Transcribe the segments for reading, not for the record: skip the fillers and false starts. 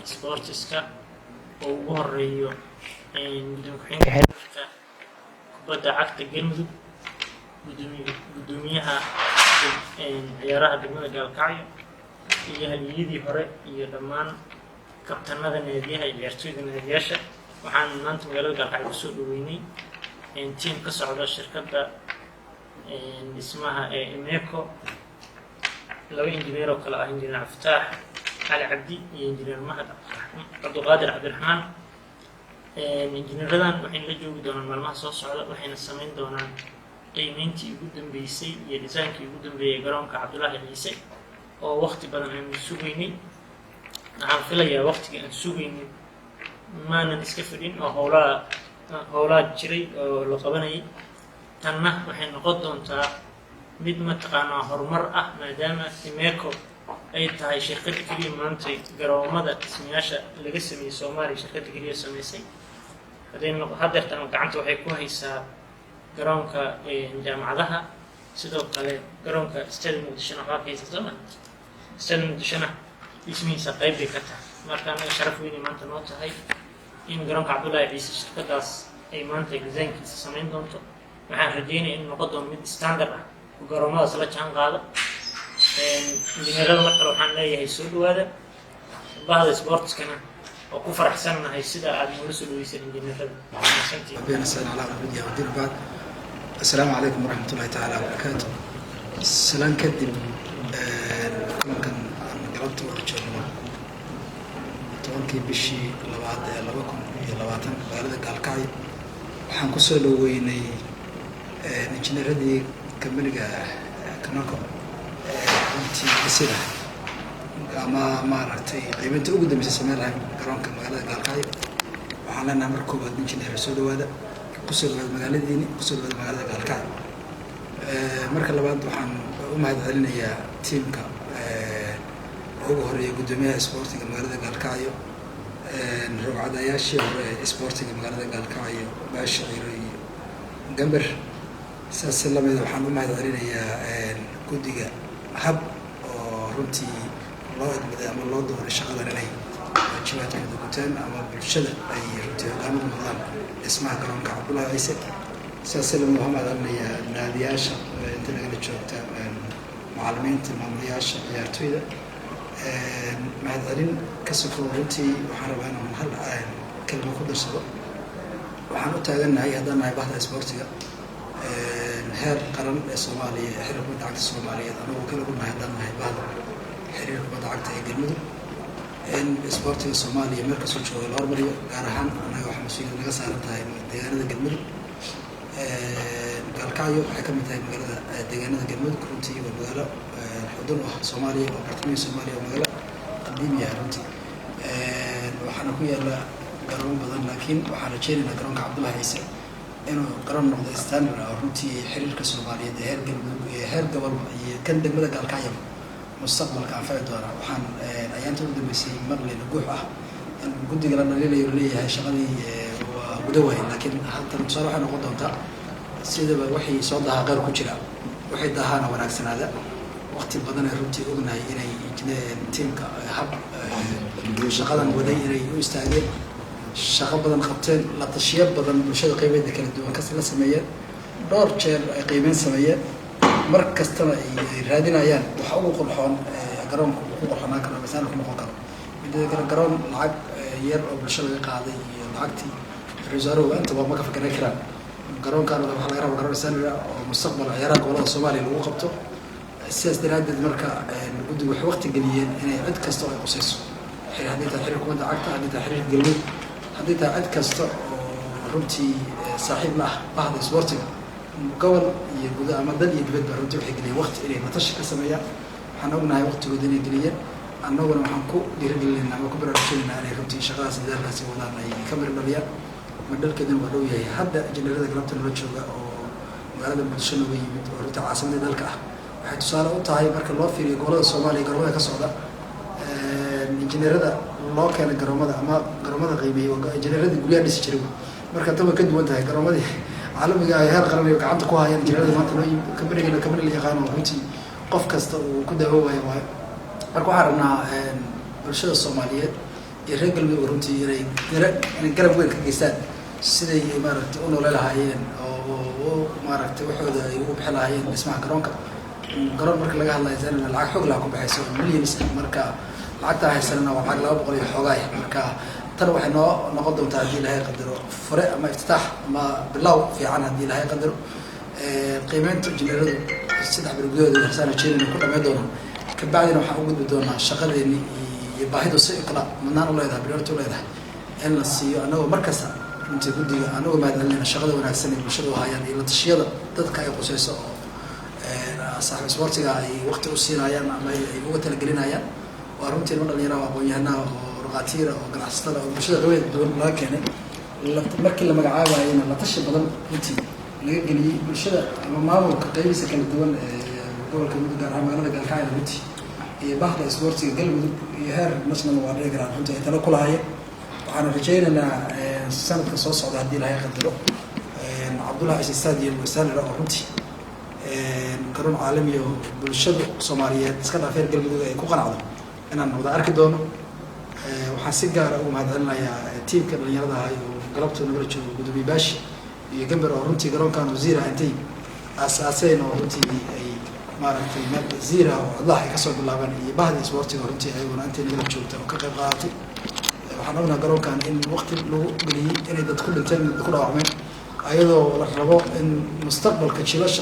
sportiska oo ugu horeeyo gudoomiyaha xiriirka kubadda cagta Galmudug gudoomiyaha ciyaaraha degmada Gaalkacyo iyo halyeeyadii hore iyo dhammaan kabtanada naadiyaha iyo ciyaartoyda naadiyaasha waxaan maanta magaalada Gaalkacyo ku soo dhaweynay team ka socda shirkadda dhismaha Emeco laba injineer oo kala ah injineer Aftaax Ali Cabdi iyo injineer Mahad Abdulqaadir Cabdiraxmaan injineeradan waxay la joogi doonaan maalmaha soo socda waxayna sameyn doonaan qiimeyntii ugu dambeysay iyo dhisaankii ugu dambeeyay garoonka Cabdullaahi Ciise oo waqti badan aan sugaynay waxaan filayaa waqtiga aan sugaynay maanan iska fadhin oo howlaa jiray oo la qabanayay tanna waxay noqon doontaa mid mataqaanaa horumar ah maadaama Emeco ay tahay shirkad kaliya maanta garoomada dhismayaasha laga sameeyay Soomaaliya shirkad kaliya sameysay haddeertan gacanta waxay ku haysaa garoonka jaamacadaha sidoo kale garoonka Stade Muqdisho waxaa ka haysa Soomaaliya Stade Muqdisho dhismihiisa qayb bay ka tahay marka anaga sharaf weyn maanta noo tahay in garoonka Cabdullaahi Ciise shirkadaas ay maanta design-kiisa sameyn doonto waxaan rajeynayaa in noqon doono mid standard ah oo garoomadaas la jaan qaada injineerada markale waxaan leeyahay soo dhawaada bahda sportskana oo ku faraxsanahay sida aad noola soo dhaweysay injineerada السلام عليكم ورحمة الله تعالى وبركاته. سلام كدب كان قربت ورجعنا tobankii bishii labaad ee 2020 magaalada Gaalkacyo waxaan ku soo dhaweynay injineeradii kamaliga Emeco intii sida ama maaragtay qiimaynta ugu dambeysay sameeyay garoonka magaalada Gaalkacyo waxaan leenahay markii koobaad injineer soo dhawaada ku soo dhawaada magaaladiini ku soo dhawaada magaalada Gaalkacyo marka labaad waxaan u mahadcelinayaa teamka ugu horeeyay gudoomiyaha sportiga magaalada Gaalkacyo rogcadayaashii hore sportiga magaalada Gaalkacyo Baasha iyo Gambar saas lamid waxaan u mahadcelinayaa guddiga hab oo runtii loo idmada ama loo dooray shaqadan inay waajibaadkooda gutaan ama bulshada ay runtii hoggaan u noqdaan dhismaha garoonka Cabdullaahi Ciise saas lamid waxaan mahadcelinayaa naadiyaasha inta nagala joogta macallimiinta maamulayaasha ciyaartoyda mahadcelin ka soo runtii waxaan rabaa inaan hal kalmo ku darsado waxaan u taaganahay haddaan nahay bahda sportiga heer qaran ee Soomaaliya xiriirka kubadda cagta Soomaaliyeed anagoo kala u nahay haddaan nahay bahda xiriirka kubadda cagta ee Galmudug sportiga Soomaaliya marka soo joogo la hormariyo gaar ahaan anaga waxaa mas'uuliyad naga saaran tahay deegaanada Galmudug Gaalkacyo waxay ka mid tahay magaalada deegaanada Galmudug runtii waa magaalo xudun ah Soomaaliya oo bartamaha Soomaaliya oo magaalo qadiimi ah runtii waxaana ku yaala garoon badan laakiin waxaan rajeynayaa garoonka Cabdullaahi Ciise inuu garoon noqdo standard ah runtii xiriirka Soomaaliyeed ee heer Galmudug iyo heer gobol iyo kan degmada Gaalkacyo mustaqbalka anfaci doona waxaan ayaanta ugu dambeysay marleyna guux ah in guddiga la dhaliilayo leeyahay shaqadii waa gudawaay laakiin halkan tusaale waxay noqon doontaa sidaba waxay soo dahaa qeyr ku jira waxay dahaana wanaagsanaada waqti badan ay runtii ognahay inay teamka hab shaqadan waday inay u istaageen shaqo badan qabteen la tashiyo badan bulshada qaybeeda kala duwan la sameeyeen dhowr jeer ay qiimeyn sameeyeen mar kastana ay raadinayaan waxa ugu qurxoon garoonka ugu qurxoonaan karo mas'aal ku noqon karo midda kale garoon lacag yar oo bulshada laga qaaday iyo lacagtii reserve inta waa ma ka fikiraan karaan garoonkan waxa laga rabaa garoon standard oo mustaqbal ciyaaraha gobolada Soomaaliya lagu qabto sidaas daraadeed marka guddigu waxay waqti geliyeen inay cid kasta oo ay qusayso haddii tahay xiriirka kubadda cagta haddii tahay xiriirka Galmudug haddii tahay cid kasta oo runtii saaxiib la ah bahda sportiga gobol iyo gudaha ama dal iyo dibadba runtii waxay geliyeen waqti inay natashi ka sameeyaan waxaan ognahay waqtigooda inay geliyeen annaguna waxaan ku dhiirigelinaynaa ama ku baraarujinaynaa inay runtii shaqadaas dadaalkaasi wadaan ay ka mari dhaliyaan madalkeedana waa dhow yahay hadda injineerada galabta nala jooga oo magaalada Muqdisho nooga yimid oo runtii caasimadda dalka ah waxay tusaale u tahay marka loo fiiriyo gobolada Soomaaliya garoomada ka socda injineerada loo keenay garoomada ama garoomada qiimeeyo injineerada guryaha dhisi jiray marka tan way ka duwan tahay garoomadii caalamiga ah heer qaran iyo gacanta ku hayaan injineerada maanta loo yimid kamari la yaqaan oo runtii qof kasta uu ku daawoowayo marka waxaan rabnaa bulshada Soomaaliyeed يرجع المدرونتي يقرب وين كجسد سيدي مارت أنو لا هايين أو مارت وحود يقوم بحلا هايين اسمها كرونك قرار مركز لقاها الله يزال العق حق لكم بحيسون مليون مركا العقتها هيسلنا والعق لا بقول يحوجاي مركا تروح إنه نقدم تعديل هاي قدره فرق ما افتتاح ما بالله في عنها دي هاي قدره قيمته جنرال السدح بالجود الحسن الشيء إنه كل ما يدونه كبعدين وحقود بدونه الشغل إني يباهدوا سيقلا من نار الله إذا بلورت الله إذا إن السيو أنا مركز أنت بدي أنا ما أدري الشغل ونعكسني بالشغل هاي يعني إلا تشيله ضدك أي قصيص صاحب سبورتيغا أي وقت وسينا أيام ما يبغى تلقينا أيام وأرمتي المرة اللي يراها ويانا ورقاتيرة وقناصتنا ومشي غوي دون لكن مركل لما قعوا هنا لا تشي بدل أنتي لقي بالشدة ما هو كقيس كان الدول دول كم دار عام أنا قال كائن أنتي بعض سبورتيغا قلب يهر مثلا وارجع أنت تلاقوا هاي وأنا رجعنا إن السنة كصوص على هذه الهاي قدروا عبد الله عيسى السادي المستشار أنتي قانون عالمي وبالشدة الصومالية سكان أفير قلب يكون عضو أنا نوضع أركضونه وحاسين جار أو مهذا يا تيم كان اللي يرضى هاي وقربت نبرج ودبي باش يجنبر ورنتي قرون كان وزير أنتي أساسين ورنتي أي مارك وزيرة والله يكسر بالله بني بعد سبورتي ورنتي أي ورنتي نبرج وكذا قاطي وحنا قرون كان إن وقت لو قلي إن إذا تدخل التاني تدخل عامين أيضا الرباط إن مستقبل كتشيلش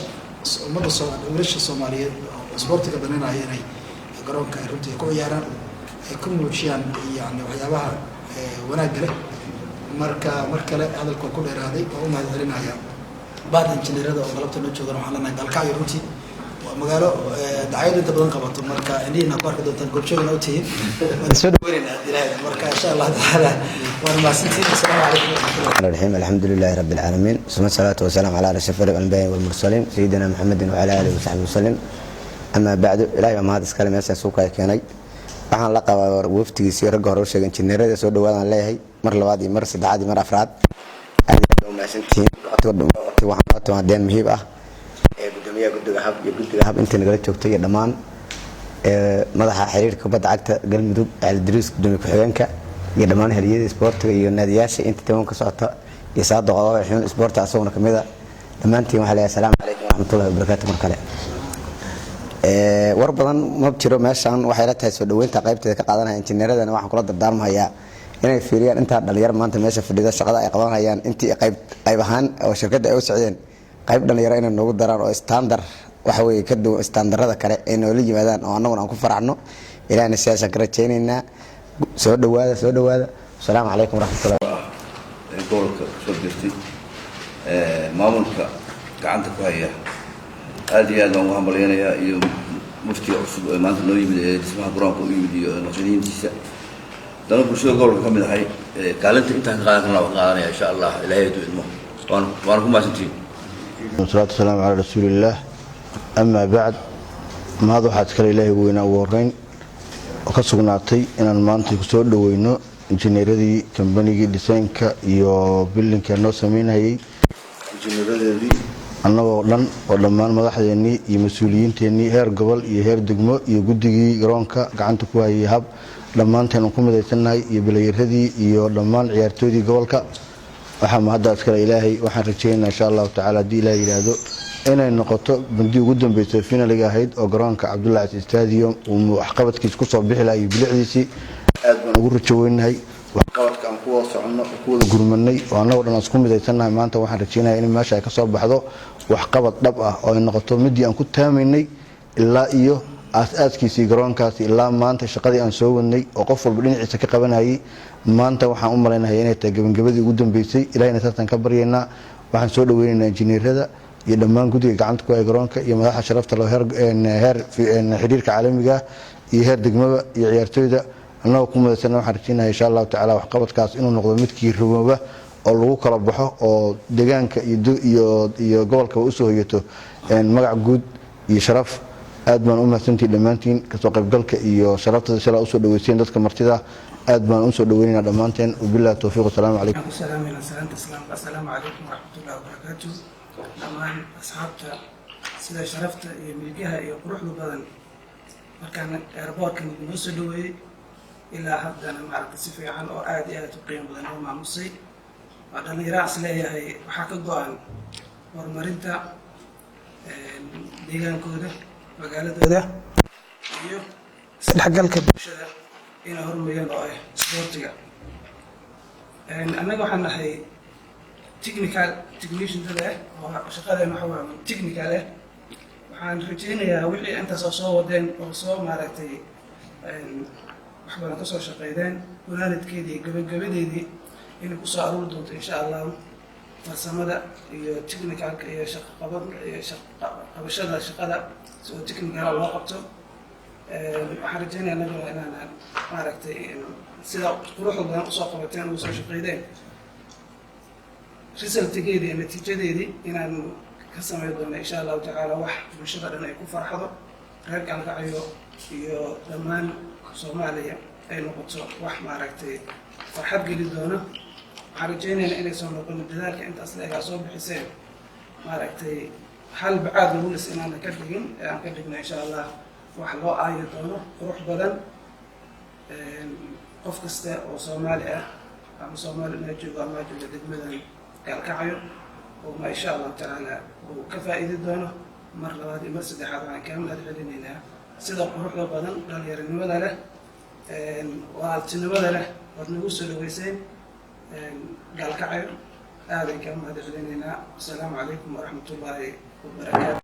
ummadda Soomaaliyeed Soomaaliyeed isboortiga banana ayay garoonka runtii ku ciyaaraan ay ku muujiyaan yani waxyaabaha wanaag leh mar kale hadalku ku dheeraaday oo u mahadcelinaya baad injineerada oo qalabta noo joogan waxaan leenahay galkaayo runtii waa magaalo dacayad inta badan qabato marka indhiina ku arki doontaan goobjoogna u tihiin waan soo dhaweynaa ilaahay marka insha Allah taala waan maasantiin assalaamu calaykum alxamdulillahi rabbil aalamiin suma salaatu wa salaam ala ashrafil anbiyaa wal mursaliin sayyidina muhammadin wa ala alihi wa sahbihi wasallam ama ba'du ilaahay ma had iskale meesha suuqa keenay waxaan la qabaa waftigiisa rag hore sheegay injineerada soo dhawaadaan leeyahay mar labaad iyo mar saddexaad iyo mar afraad aad u maasantiin waxaan hadeen muhiim ah gudoomiyaha guddiga hab inta nagala joogtay iyo dhammaan madaxa xiriirka kubadda cagta galmudug Idris gudoomiye ku-xigeenka iyo dhammaan haliyada isboortiga iyo naadiyaasha inta toban ka socota iyo saado qodobada xubin isboorta asaguna kamid ah dhammaantiin waxaa leeyahay assalaamu calaykum waraxmatullaahi wabarakaatuh mar kale war badan ma jiro meeshan waxay la tahay soo dhaweynta qaybteeda ka qaadanaya injineeradana waxaan kula dardaarmayaa inay fiiriyaan inta dhalinyaro maanta meesha fadhida shaqada ay qabanayaan intii qayb ahaan oo shirkadda ay u socdeen qayb dhalinyaro inay noogu daraan oo standard waxa weeye ka duwan standardada kale ee noola yimaadaan oo annaguna aan ku farxno ilaahna sidaas aan ka rajaynaynaa soo dhawaada assalaamu calaykum waraxmatullaahi gobolka soo dirtay maamulka gacanta ku haya aad iyo aad baan ugu hambalyaynayaa iyo muftiga cusub ee maanta noo yimid ee dhismaha garoonka u yimid iyo naqshadiintiisa dana bulshada gobolka ka mid ahay kaalinta intaan ka qaadan karna waan qaadanaya insha allah ilaahay hadduu idmo waana ku mahadsantihiin wasalaatu wasalaamu calaa rasuulillaah amaa bacd mahad waxaad kale ilaahay weynaa ugu horreyn oo ka sugnaatay inaan maanta ku soo dhaweyno injineeradii kambanigii dhisaynka iyo bilinka noo sameynayay injineeradeedii annagoo dhan oo dhammaan madaxdeennii iyo mas-uuliyiinteennii heer gobol iyo heer degmo iyo guddigii garoonka gacanta ku hayay hab dhammaanteen aan ku midaysannahay iyo bilayaradii iyo dhammaan ciyaartooydii gobolka waxaa mahaddaas kale ilaahay waxaan rajaynaynaa insha allahu tacaala haddii ilaah yidhaahdo inay noqoto bandii ugu dambeysay finaliga ahayd oo garoonka cabdullahi ciise stadium uu waxqabadkiisa ku soo bixi lahaa iyo bilicdiisii aad baan ugu rajo weynahay waxqabadka aan ku wada soconno oo ku wada gurmanay oo annagoo dhan aan isku midaysannahay maanta waxaan rajaynayaa in meesha ay ka soo baxdo waxqabad dhab ah oo ay noqoto midii aan ku taamaynay ilaa iyo aas-aaskiisii garoonkaasi ilaa maanta shaqadii aan soo wadnay oo qof walba dhinaciisa ka qabanayay maanta waxaan u malaynahay inay tahay gabagabadii ugu dambeysay ilaahayna saasaan ka baryaynaa waxaan soo dhaweynaynaa injineerada iyo dhammaan guddiga gacanta ku haya garoonka iyo madaxa sharafta loo heer xiriirka caalamiga iyo heer degmada iyo ciyaartooyda annagoo ku madaysana waxaan rajaynayaa insha allahu tacaala waxqabadkaas inuu noqdo midkii rumooba oo lagu kala baxo oo deegaanka iyo gobolkaba usoo hoyato magac guud iyo sharaf aad baan u mahadsantihiin dhammaantiin kasoo qaybgalka iyo sharaftada shalaa usoo dhaweyseen dadka martida aad baan usoo dhaweynaynaa dhammaanteen wabillahi tawfiiq wasalaamu calaykum assalaamu calaykum waraxmatullaahi wabarakaatuh dhammaan asxaabta sida sharafta iyo milgaha iyo quruxda badan markaan airboortka noo soo dhaweeyey ilaa haddana maaragtay si fiican oo aad iyo aad u qiimo badan oo maamusay. waa dhallinyaro is leeyahay waxaa ka go-an horumarinta deegaankooda, magaaladooda iyo isdhexgalka bulshada inay horumariyaan oo ah isboortiga. annaga waxaan nahay techniciantada oo shaqadeena waxa waa technical waxaan rajaynayaa wixii intaas oo soo wadeen oo soo maaragtay wax badan ka soo shaqeydeen wanaanadkeedii gabagabadeedii inay ku soo aruuri doonto insha allah farsamada iyo technicalka iyo qabashada shaqada si oo technical loo qabto. waxaan rajaynayaa anaguna inaan maaragtay sida quruxda badan usoo qabateen ugu soo shaqeydeen resultigeedii iyo natiijadeedii inaan ka samayn doono insha allahu tacaala wax bulshada dhan ay ku farxdo, reer Gaalkacyo iyo dhammaan Soomaaliya ay noqoto wax maaragtay farxad geli doono. waxaan rajaynayaa inay soo noqono dadaalka intaas leegaa soo bixiseen maaragtay hal bacaad lagu lis inaan ka dhigin aan ka dhigno insha allah wax loo aayi doono qurux badan. qof kasta oo Soomaali ah ama Soomaali ma joogo ama joogo degmadan Gaalkacyo oo ma insha Allah taala uu ka faa'iidi doono. mar labaad iyo mar saddexaad waxaan ka mahadcelinaynaa sida quruxda badan dhalinyaronimada leh waaltinimada leh waad nagu soo dhaweyseen Gaalkacyo. aad ayaan ka mahadcelinaynaa. Assalaamu calaykum waraxmatullaahi wabarakaatu.